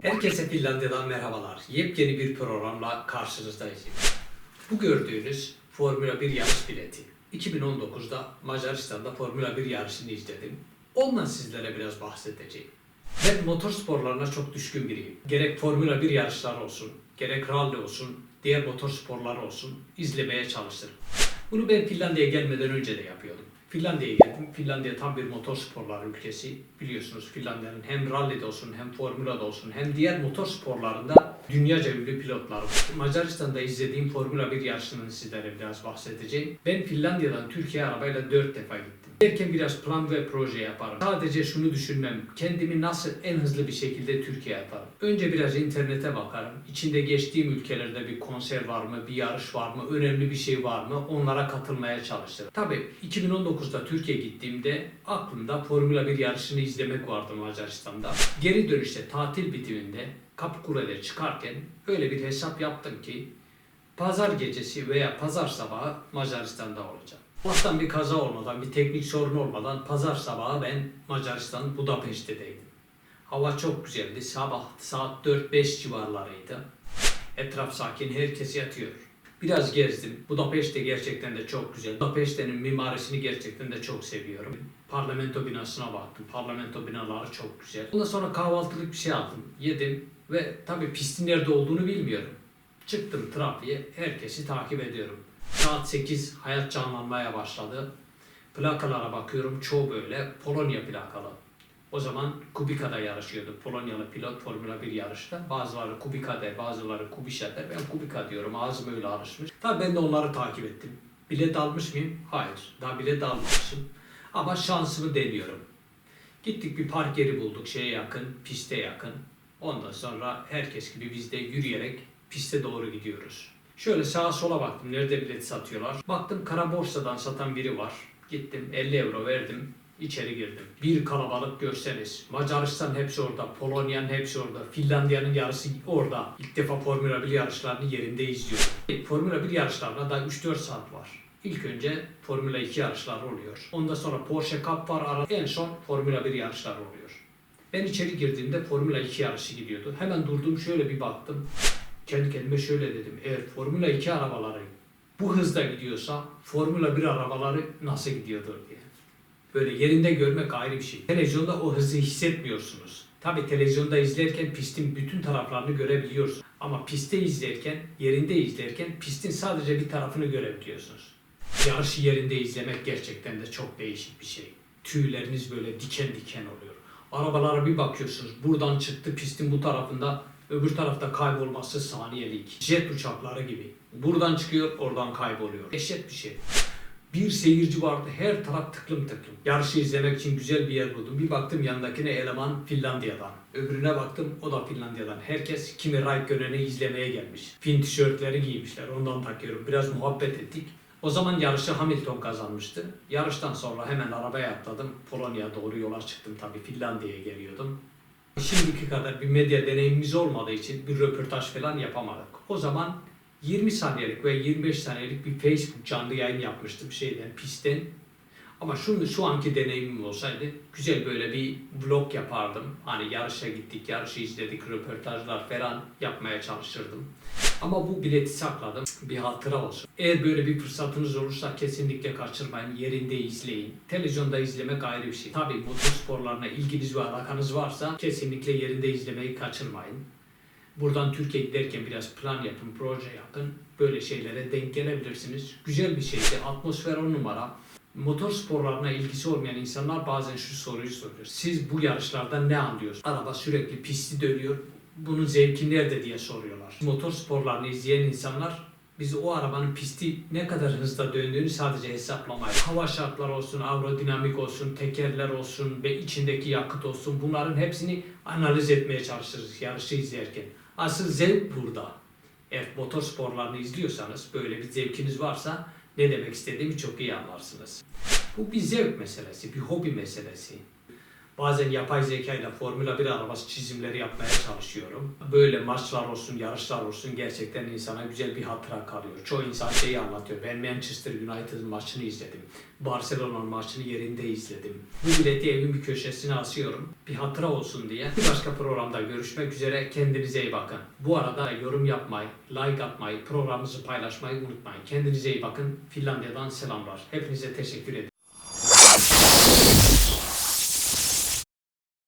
Herkese Finlandiya'dan merhabalar. Yepyeni bir programla karşınızdayız. Bu gördüğünüz Formula 1 yarış bileti. 2019'da Macaristan'da Formula 1 yarışını izledim. Ondan sizlere biraz bahsedeceğim. Ben motor sporlarına çok düşkün biriyim. Gerek Formula 1 yarışları olsun, gerek rally olsun, diğer motor sporları olsun izlemeye çalışırım. Bunu ben Finlandiya'ya gelmeden önce de yapıyordum. Finlandiya'ya geldim. Finlandiya tam bir motor sporları ülkesi. Biliyorsunuz Finlandiya'nın hem rally'de olsun, hem formülada olsun, hem diğer motor sporlarında dünyaca ünlü pilotlar var. Macaristan'da izlediğim Formula 1 yarışından sizlere biraz bahsedeceğim. Ben Finlandiya'dan Türkiye'ye arabayla 4 defa gittim. Derken biraz plan ve proje yaparım. Sadece şunu düşünmem, kendimi nasıl en hızlı bir şekilde Türkiye'ye yaparım. Önce biraz internete bakarım. İçinde geçtiğim ülkelerde bir konser var mı, bir yarış var mı, önemli bir şey var mı, onlara katılmaya çalışırım. Tabii 2019'da Türkiye'ye gittiğimde aklımda Formula 1 yarışını izlemek vardı Macaristan'da. Geri dönüşte tatil bitiminde Kapıkule'de çıkarken öyle bir hesap yaptım ki pazar gecesi veya pazar sabahı Macaristan'da olacağım. Allah'tan bir kaza olmadan, bir teknik sorun olmadan pazar sabahı ben Macaristan Budapeşte'deydim. Hava çok güzeldi. Sabah saat 4-5 civarlarıydı. Etraf sakin, herkes yatıyor. Biraz gezdim. Budapeşte gerçekten de çok güzel. Budapeşte'nin mimarisini gerçekten de çok seviyorum. Parlamento binasına baktım. Parlamento binaları çok güzel. Ondan sonra kahvaltılık bir şey aldım. Yedim ve tabii pistin nerede olduğunu bilmiyorum. Çıktım trafiğe, herkesi takip ediyorum. Saat 8 hayat canlanmaya başladı. Plakalara bakıyorum, çoğu böyle Polonya plakalı. O zaman Kubica'da yarışıyordu. Polonyalı pilot Formula 1 yarışta. Bazıları Kubica der, bazıları Kubica der. Ben Kubica diyorum, ağzım öyle alışmış. Tabii ben de onları takip ettim. Bilet almış mıyım? Hayır. Daha bilet almamışım. Ama şansımı deniyorum. Gittik bir park yeri bulduk, şeye yakın, piste yakın. Ondan sonra herkes gibi biz de yürüyerek piste doğru gidiyoruz. Şöyle sağa sola baktım, nerede bilet satıyorlar. Baktım kara borsadan satan biri var. Gittim 50 euro verdim, içeri girdim. Bir kalabalık görseniz. Macaristan hepsi orada, Polonya'nın hepsi orada, Finlandiya'nın yarısı orada. İlk defa Formula 1 yarışlarını yerinde izliyorum. Formula 1 yarışlarına da 3-4 saat var. İlk önce Formula 2 yarışları oluyor. Ondan sonra Porsche Cup var, en son Formula 1 yarışları oluyor. Ben içeri girdiğimde Formula 2 yarışı gidiyordu. Hemen durdum, şöyle bir baktım. Kendi kendime şöyle dedim, eğer Formula 2 arabaları bu hızda gidiyorsa Formula 1 arabaları nasıl gidiyordur diye. Böyle yerinde görmek ayrı bir şey. Televizyonda o hızı hissetmiyorsunuz. Tabi televizyonda izlerken pistin bütün taraflarını görebiliyorsunuz. Ama pistte izlerken, yerinde izlerken pistin sadece bir tarafını görebiliyorsunuz. Yarışı yerinde izlemek gerçekten de çok değişik bir şey. Tüyleriniz böyle diken diken oluyor. Arabalara bir bakıyorsunuz, buradan çıktı pistin bu tarafında, öbür tarafta kaybolması saniyelik. Jet uçakları gibi. Buradan çıkıyor, oradan kayboluyor. Dehşet bir şey. Bir seyirci vardı, her taraf tıklım tıklım. Yarışı izlemek için güzel bir yer buldum. Bir baktım yanındakine eleman Finlandiya'dan. Öbürüne baktım, o da Finlandiya'dan. Herkes Kimi Räikkönen'i izlemeye gelmiş. Fin tişörtleri giymişler, ondan takıyorum. Biraz muhabbet ettik. O zaman yarışı Hamilton kazanmıştı. Yarıştan sonra hemen arabaya atladım. Polonya'ya doğru yola çıktım tabii. Finlandiya'ya geliyordum. Şimdiki kadar bir medya deneyimimiz olmadığı için bir röportaj falan yapamadık. O zaman 20 saniyelik ve 25 saniyelik bir Facebook canlı yayın yapmıştım pistten. Ama şu anki deneyimim olsaydı güzel böyle bir vlog yapardım. Hani yarışa gittik, yarışı izledik, röportajlar falan yapmaya çalışırdım. Ama bu bileti sakladım, bir hatıra olsun. Eğer böyle bir fırsatınız olursa kesinlikle kaçırmayın, yerinde izleyin. Televizyonda izlemek ayrı bir şey. Tabii motorsporlarına ilginiz ve alakanız varsa kesinlikle yerinde izlemeyi kaçırmayın. Buradan Türkiye'ye giderken biraz plan yapın, proje yapın. Böyle şeylere denk gelebilirsiniz. Güzel bir şeydi, atmosfer 10 numara. Motor sporlarına ilgisi olmayan insanlar bazen şu soruyu soruyor. Siz bu yarışlardan ne anlıyorsunuz? Araba sürekli pisti dönüyor. Bunun zevki nerede diye soruyorlar. Motor sporlarını izleyen insanlar biz o arabanın pisti ne kadar hızla döndüğünü sadece hesaplamayız. Hava şartları olsun, aerodinamik olsun, tekerler olsun ve içindeki yakıt olsun, bunların hepsini analiz etmeye çalışırız yarışı izlerken. Asıl zevk burada. Eğer motor sporlarını izliyorsanız, böyle bir zevkiniz varsa ne demek istediğimi çok iyi anlarsınız. Bu bir zevk meselesi, bir hobi meselesi. Bazen yapay zeka ile Formula 1 arabası çizimleri yapmaya çalışıyorum. Böyle maçlar olsun, yarışlar olsun gerçekten insana güzel bir hatıra kalıyor. Çoğu insan şeyi anlatıyor. Ben Manchester United'ın maçını izledim. Barcelona'nın maçını yerinde izledim. Bu bileti evin bir köşesine asıyorum. Bir hatıra olsun diye. Bir başka programda görüşmek üzere. Kendinize iyi bakın. Bu arada yorum yapmayı, like atmayı, programımızı paylaşmayı unutmayın. Kendinize iyi bakın. Finlandiya'dan selamlar. Hepinize teşekkür ederim.